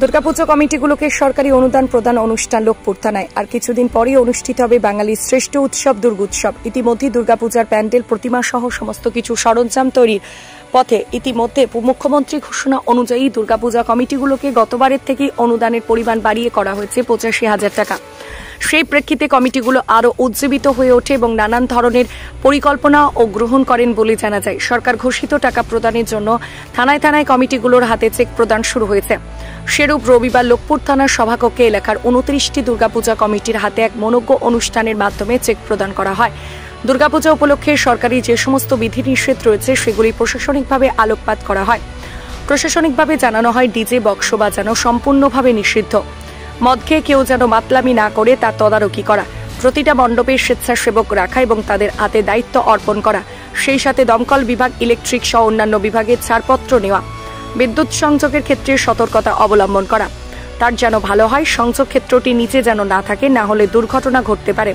দুর্গাপুজো কমিটিগুলোকে সরকারি অনুদান প্রদান অনুষ্ঠান লোকপুর থানায় আর কিছুদিন পরেই অনুষ্ঠিত হবে বাঙালির শ্রেষ্ঠ উৎসব দুর্গোৎসব। ইতিমধ্যে দুর্গাপূজার প্যান্ডেল প্রতিমা সহ সমস্ত কিছু সরঞ্জাম তৈরির পথে। ইতিমধ্যে মুখ্যমন্ত্রী ঘোষণা অনুযায়ী দুর্গাপূজা কমিটিগুলোকে গতবারের থেকেই অনুদানের পরিমাণ বাড়িয়ে করা হয়েছে ৮৫,০০০ টাকা। সেই প্রেক্ষিতে কমিটিগুলো আরও উজ্জীবিত হয়ে ওঠে এবং নানান ধরনের পরিকল্পনা ও গ্রহণ করেন বলে জানা যায়। সরকার ঘোষিত টাকা প্রদানের জন্য থানায় থানায় কমিটিগুলোর হাতে চেক প্রদান শুরু হয়েছে। সেরূপ রবিবার লোকপুর থানার সভাকক্ষে এলাকার ২৯টি দুর্গাপূজা কমিটির হাতে এক মনোজ্ঞ অনুষ্ঠানের মাধ্যমে চেক প্রদান করা হয়। দুর্গাপূজা উপলক্ষে সরকারি যে সমস্ত বিধিনিষেধ রয়েছে সেগুলি প্রশাসনিকভাবে আলোকপাত করা হয়। প্রশাসনিকভাবে জানানো হয় ডিজে বক্স বাজানো সম্পূর্ণভাবে নিষিদ্ধ। মদ খেয়ে কেউ যেন মাতলামি না করে তার তদারকি করা, প্রতিটা মণ্ডপে স্বেচ্ছাসেবক রাখা এবং তাদের হাতে দায়িত্ব অর্পণ করা, সেই সাথে দমকল বিভাগ, ইলেকট্রিক সহ অন্যান্য বিভাগের ছাড়পত্র নেওয়া, বিদ্যুৎ সংযোগের ক্ষেত্রে সতর্কতা অবলম্বন করা। তার যেন ভালো হয়, সংযোগ ক্ষেত্রটি নিচে যেন না থাকে, না হলে দুর্ঘটনা ঘটতে পারে।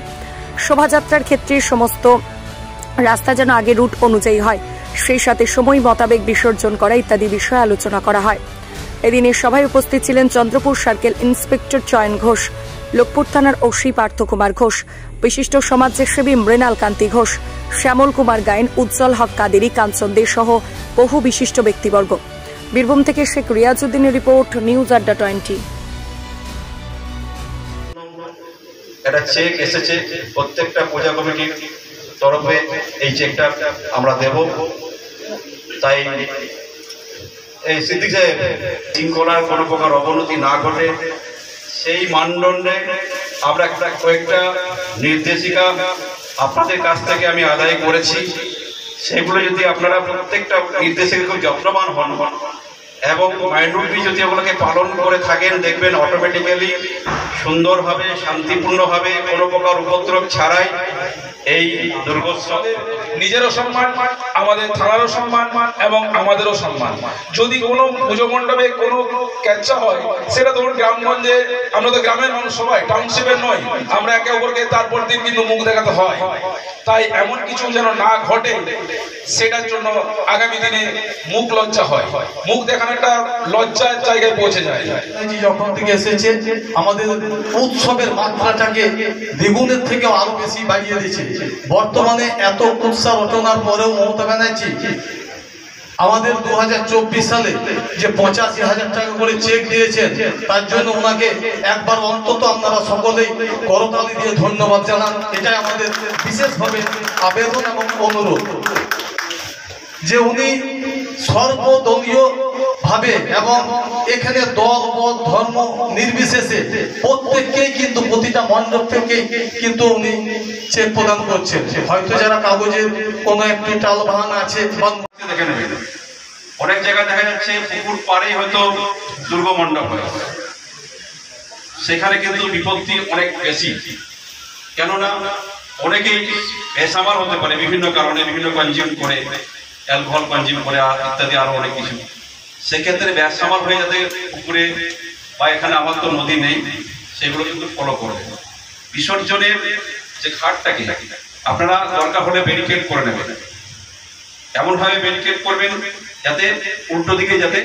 শোভাযাত্রার ক্ষেত্রে সমস্ত রাস্তা যেন আগে রুট অনুযায়ী হয়, সেই সাথে সময় মোতাবেক বিসর্জন করা ইত্যাদি বিষয়ে আলোচনা করা হয়। এদিনের সভায় উপস্থিত ছিলেন চন্দ্রপুর সার্কেল ইন্সপেক্টর চয়ন ঘোষ, লোকপুর থানার ওসি পার্থ কুমার ঘোষ, বিশিষ্ট সমাজসেবী মৃণাল কান্তি ঘোষ, শ্যামল কুমার গায়েন, উজ্জ্বল হক কাদেরি, কাঞ্চন দে সহ বহু বিশিষ্ট ব্যক্তিবর্গ। বীরভূম থেকে শেখ রিয়াজউদ্দিনের রিপোর্ট, নিউজ আড্ডা 20। একটা চেক এসেছে প্রত্যেকটা পূজা কমিটির তরফে, এই চেকটা আমরা দেব। তাই এই সিদ্দিক সাহেব শৃঙ্খলার কোনো প্রকার অবনতি না ঘটে সেই মানদণ্ডে আমরা কয়েকটা নির্দেশিকা আপনাদের কাছ থেকে আমি আদায় করেছি। সেগুলো যদি আপনারা প্রত্যেকটা নির্দেশিকা খুব যত্নবান হন এবং মাইন্ডলি যদি ওগুলোকে পালন করে থাকেন, দেখবেন অটোমেটিক্যালি সুন্দরভাবে শান্তিপূর্ণভাবে কোনো প্রকার উপদ্রব ছাড়াই এই দুর্গোৎসবের নিজেরও সম্মান, আমাদের থানারও সম্মান এবং আমাদেরও সম্মান। যদি কোনো পুজো মণ্ডপে কোনো ক্যাচা হয়, সেটা ধরুন গ্রামগঞ্জে, আমরা তো গ্রামের মানুষ সবাই, টাউনশিপের নয়, আমরা একে অপরকে তারপর দিন কিন্তু মুখ দেখাতে হয়। তাই এমন কিছু যেন না ঘটে, সেটার জন্য আগামী দিনে মুখ লজ্জা হয়, মুখ দেখানো একটা লজ্জার জায়গায় পৌঁছে যায়। যখন থেকে এসেছে আমাদের উৎসবের মাত্রাটাকে দ্বিগুণের থেকে আরো বেশি বাড়িয়ে দিয়েছে। বর্তমানে এত উৎসাহ রচনার পরেও মমতা ব্যানার্জি আমাদের 2024 সালে যে 85,000 টাকা করে চেক দিয়েছেন, তার জন্য ওনাকে একবার অন্তত আপনারা সকলেই করতালি দিয়ে ধন্যবাদ জানান। এটাই আমাদের বিশেষভাবে আবেদন এবং অনুরোধ যে উনি সর্বদলীয় ভাবে এবং এখানে দল মত ধর্ম নির্বিশেষে প্রত্যেককেই কিন্তু প্রতিটা মণ্ডপ থেকে কিন্তু উনি চেক প্রদান করছেন। হয়তো যারা কাগজের কোনো একটি টাল বাহান আছে, অনেক জায়গায় দেখা যাচ্ছে পুকুর পাড়ে হয়তো দুর্গ মণ্ডপ হয়, সেখানে কিন্তু বিপত্তি অনেক বেশি। কেননা অনেকেই বেসামাল হতে পারে বিভিন্ন কারণে, বিভিন্ন কনজিউম করে, অ্যালকোহল কনজিউম করে ইত্যাদি আরো অনেক কিছু। সেক্ষেত্রে বেসামাল হয়ে যাতে পুকুরে বা এখানে আমার তো নদী নেই, সেগুলো কিন্তু ফলো করবে। বিসর্জনের যে ঘাটটাকে আপনারা দরকার হলে ব্যারিকেড করে নেবেন, এমনভাবে ব্যারিকেড করবেন যাতে উল্টো দিকে যাতে